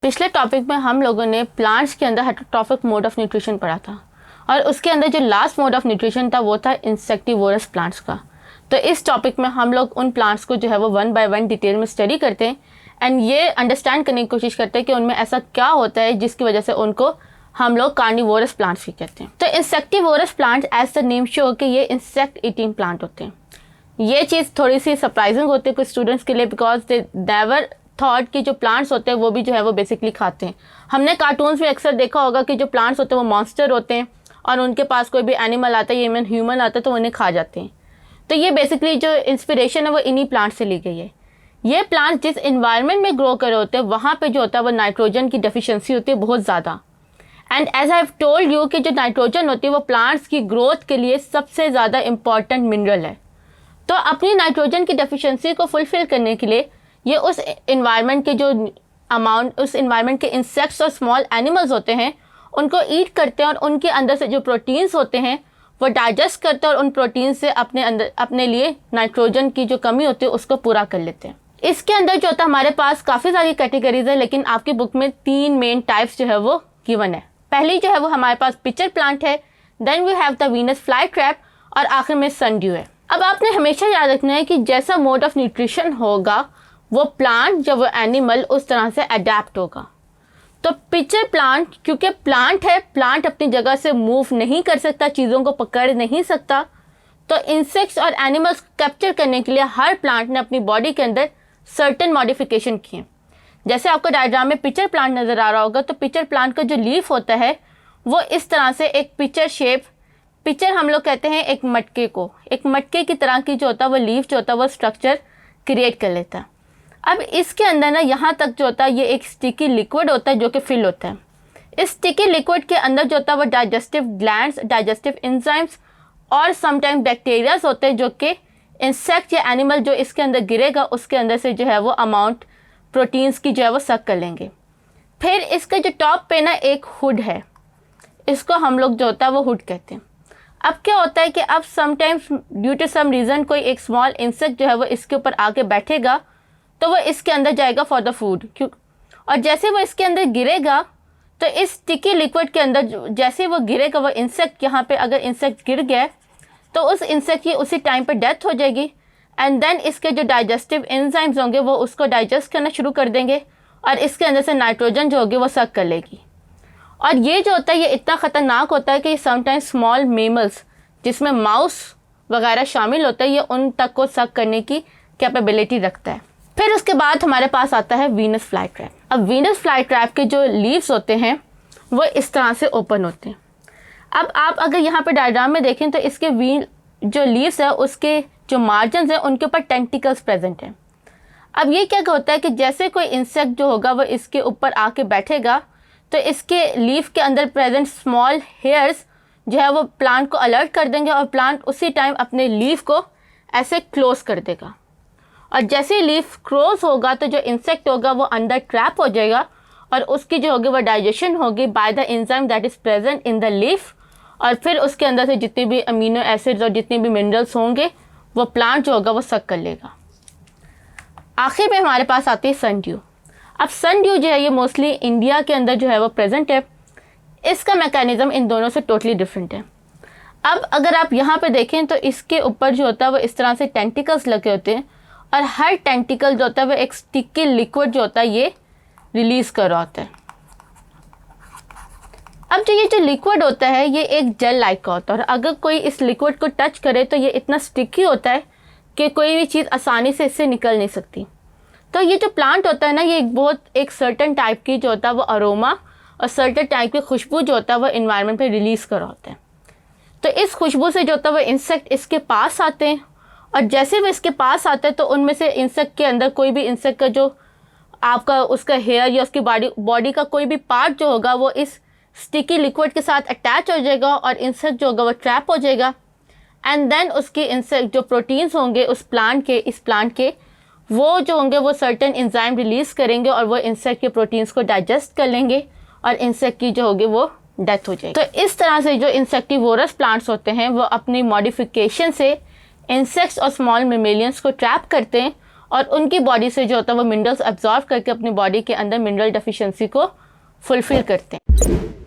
पिछले टॉपिक में हम लोगों ने प्लांट्स के अंदर हेटेरोट्रॉफिक मोड ऑफ न्यूट्रिशन पढ़ा था और उसके अंदर जो लास्ट मोड ऑफ न्यूट्रिशन था वो था इंसेक्टिवोरस प्लांट्स का। तो इस टॉपिक में हम लोग उन प्लांट्स को जो है वो 1 बाय 1 डिटेल में स्टडी करते हैं एंड ये अंडरस्टैंड करने की कोशिश करते हैं कि उनमें ऐसा क्या होता है जिसकी वजह से उनको हम लोग कार्निवोरस प्लांट्स भी कहते हैं। तो insectivorous plant as the name show कि ये इंसेक्ट ईटिंग प्लांट होते हैं। ये चीज़ थोड़ी सी सरप्राइजिंग होती है कुछ स्टूडेंट्स के लिए बिकॉज दे नेवर थॉट कि जो प्लांट्स होते हैं वो भी जो है वो बेसिकली खाते हैं। हमने कार्टून्स में अक्सर देखा होगा कि जो प्लांट्स होते हैं वो मॉन्स्टर होते हैं और उनके पास कोई भी एनिमल आता है, इवन ह्यूमन आता है तो उन्हें खा जाते हैं। तो ये बेसिकली जो इंस्पिरेशन है वो इन्हीं प्लांट से ली गई है। ये प्लांट जिस इन्वायरमेंट में ग्रो करे होते हैं वहाँ पे जो होता है वो नाइट्रोजन की डेफिशिएंसी होती है बहुत ज़्यादा। And as I have told you कि जो नाइट्रोजन होती है वो प्लांट्स की ग्रोथ के लिए सबसे ज़्यादा इम्पॉर्टेंट मिनरल है। तो अपनी नाइट्रोजन की डेफिशिएंसी को फुलफ़िल करने के लिए ये उस इन्वायरमेंट के जो अमाउंट, उस इन्वायरमेंट के इंसेक्ट्स और स्मॉल एनिमल्स होते हैं उनको ईट करते हैं और उनके अंदर से जो प्रोटीन्स होते हैं वो डाइजेस्ट करते हैं और उन प्रोटीन से अपने अंदर अपने लिए नाइट्रोजन की जो कमी होती है उसको पूरा कर लेते हैं। इसके अंदर जो होता है हमारे पास काफ़ी सारी कैटेगरीज है, लेकिन आपकी बुक में 3 मेन टाइप्स जो है वो गिवन है। पहली जो है वो हमारे पास पिचर प्लांट है, then we have the Venus fly trap और आखिर में सनड्यू है। अब आपने हमेशा याद रखना है कि जैसा मोड ऑफ न्यूट्रिशन होगा वो प्लांट जब वो एनिमल उस तरह से अडेप्ट होगा। तो पिचर प्लांट क्योंकि प्लांट है, प्लांट अपनी जगह से मूव नहीं कर सकता, चीज़ों को पकड़ नहीं सकता, तो इंसेक्ट्स और एनिमल्स कैप्चर करने के लिए हर प्लांट ने अपनी बॉडी के अंदर सर्टेन मॉडिफिकेशन किए। जैसे आपको डायग्राम में पिचर प्लांट नज़र आ रहा होगा तो पिचर प्लांट का जो लीफ होता है वो इस तरह से एक पिचर शेप, पिचर हम लोग कहते हैं एक मटके को, एक मटके की तरह की जो होता है वो लीफ जो होता है वो स्ट्रक्चर क्रिएट कर लेता है। अब इसके अंदर ना यहाँ तक जो होता है ये एक स्टिकी लिक्विड होता है जो कि फिल होता है। इस स्टिकी लिक्विड के अंदर जो होता है वो डाइजेस्टिव ग्लैंड्स, डाइजेस्टिव एंजाइम्स और समटाइम बैक्टीरियाज होते हैं जो कि इंसेक्ट या एनिमल जो इसके अंदर गिरेगा उसके अंदर से जो है वो अमाउंट प्रोटीन्स की जो है वो सक कर लेंगे। फिर इसके जो टॉप पे ना एक हुड है, इसको हम लोग जो होता है वो हुड कहते हैं। अब क्या होता है कि अब sometimes due to some reason कोई एक स्मॉल इंसेक्ट जो है वो इसके ऊपर आके बैठेगा तो वो इसके अंदर जाएगा फॉर द फूड, क्यों, और जैसे वो इसके अंदर गिरेगा तो इस स्टिकी लिक्विड के अंदर जैसे वो गिरेगा वो इंसेक्ट, यहाँ पे अगर इंसेक्ट गिर गया तो उस इंसेक्ट की उसी टाइम पे डेथ हो जाएगी एंड देन इसके जो डाइजेस्टिव एंजाइम्स होंगे वो उसको डाइजेस्ट करना शुरू कर देंगे और इसके अंदर से नाइट्रोजन जो होगी वो सक कर लेगी। और ये जो होता है ये इतना ख़तरनाक होता है कि समटाइम्स स्मॉल मेमल्स जिसमें माउस वगैरह शामिल होता है ये उन तक को सक करने की कैपेबिलिटी रखता है। फिर उसके बाद हमारे पास आता है वीनस फ्लाई ट्रैप। अब वीनस फ्लाई ट्रैप के जो लीव्स होते हैं वो इस तरह से ओपन होते हैं। अब आप अगर यहाँ पे डायग्राम में देखें तो इसके जो लीव्स है उसके जो मार्जिन है उनके ऊपर टेंटिकल्स प्रेजेंट हैं। अब ये क्या होता है कि जैसे कोई इंसेक्ट जो होगा वो इसके ऊपर आके बैठेगा तो इसके लीफ के अंदर प्रेजेंट स्मॉल हेयर्स जो है वो प्लांट को अलर्ट कर देंगे और प्लांट उसी टाइम अपने लीफ को ऐसे क्लोज कर देगा। और जैसे ही लीफ क्लोज होगा तो जो इंसेक्ट होगा वो अंदर ट्रैप हो जाएगा और उसकी जो होगी वो डाइजेशन होगी by the enzyme that is present in the leaf, और फिर उसके अंदर से जितने भी अमीनो एसिड्स और जितने भी मिनरल्स होंगे वो प्लांट जो होगा वो सक कर लेगा। आखिर में हमारे पास आती है सनड्यू। अब सनड्यू जो है ये मोस्टली इंडिया के अंदर जो है वो प्रेजेंट है। इसका मैकेनिज़्म इन दोनों से टोटली डिफरेंट है। अब अगर आप यहाँ पे देखें तो इसके ऊपर जो होता है वो इस तरह से टेंटिकल्स लगे होते हैं और हर टेंटिकल जो होता है वो एक स्टिकी लिक्विड जो होता है ये रिलीज़ कर रहा होता है। अब जो ये जो लिक्विड होता है ये एक जेल लाइक का होता है और अगर कोई इस लिक्विड को टच करे तो ये इतना स्टिकी होता है कि कोई भी चीज़ आसानी से इससे निकल नहीं सकती। तो ये जो प्लांट होता है ना ये एक सर्टेन टाइप की जो होता है वो अरोमा और सर्टेन टाइप की खुशबू जो होता है वो इन्वायरमेंट पे रिलीज़ कर रहा होता है। तो इस खुशबू से जो होता है वो इंसेक्ट इसके पास आते हैं और जैसे वो इसके पास आते हैं तो उनमें से इंसेक्ट के अंदर कोई भी इंसेक्ट का जो आपका उसका हेयर या उसकी बॉडी का कोई भी पार्ट जो होगा वो इस स्टिकी लिक्विड के साथ अटैच हो जाएगा और इंसेक्ट जो होगा वो ट्रैप हो जाएगा एंड देन उसकी इंसेक्ट जो प्रोटीन्स होंगे इस प्लांट के वो जो होंगे वो सर्टेन एंजाइम रिलीज़ करेंगे और वो इंसेक्ट के प्रोटीन्स को डाइजेस्ट कर लेंगे और इंसेक्ट की जो होगी वो डेथ हो जाएगी। तो इस तरह से जो इंसेक्टिवोरस प्लांट्स होते हैं वो अपनी मॉडिफिकेशन से इंसेक्ट्स और स्मॉल मेमेलियंस को ट्रैप करते हैं और उनकी बॉडी से जो होता है वो मिनरल्स एब्जॉर्ब करके अपनी बॉडी के अंदर मिनरल डेफिशिएंसी को फुलफिल करते हैं।